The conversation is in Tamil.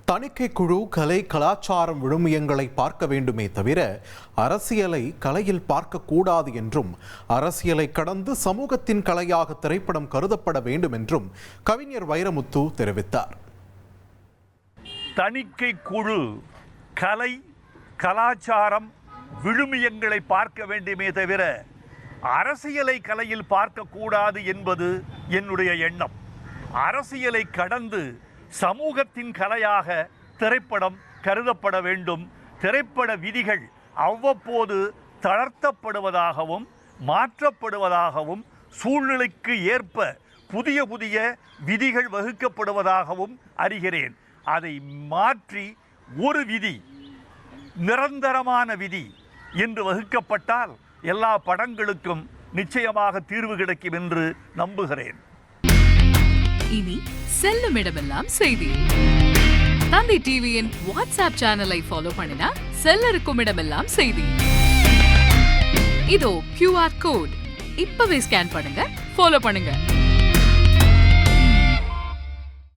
தணிக்கை குழு கலை கலாச்சாரம் விழுமியங்களை பார்க்க வேண்டுமே தவிர அரசியலை கலையில் பார்க்கக்கூடாது என்றும் அரசியலை கடந்து சமூகத்தின் கலையாக திரைப்படம் கருதப்பட வேண்டும் என்றும் கவிஞர் வைரமுத்து தெரிவித்தார். தணிக்கை குழு கலை கலாச்சாரம் விழுமியங்களை பார்க்க வேண்டுமே தவிர அரசியலை கலையில் பார்க்கக்கூடாது என்பது என்னுடைய எண்ணம். அரசியலை கடந்து சமூகத்தின் கலையாக திரைப்படம் கருதப்பட வேண்டும். திரைப்பட விதிகள் அவ்வப்போது தளர்த்தப்படுவதாகவும் மாற்றப்படுவதாகவும் சூழ்நிலைக்கு ஏற்ப புதிய புதிய விதிகள் வகுக்கப்படுவதாகவும் அறிகிறேன். அதை மாற்றி ஒரு விதி, நிரந்தரமான விதி என்று வகுக்கப்பட்டால் எல்லா படங்களுக்கும் நிச்சயமாக தீர்வு கிடைக்கும் என்று நம்புகிறேன். இனி செல்லும் இடமெல்லாம் செய்தி. தந்தை டிவியின் வாட்ஸ்அப் சேனலை ஃபாலோ பண்ணினா செல்ல இருக்கும் இடமெல்லாம் செய்தி. இதோ QR கோட், இப்பவே ஸ்கேன் பண்ணுங்க, ஃபாலோ பண்ணுங்க.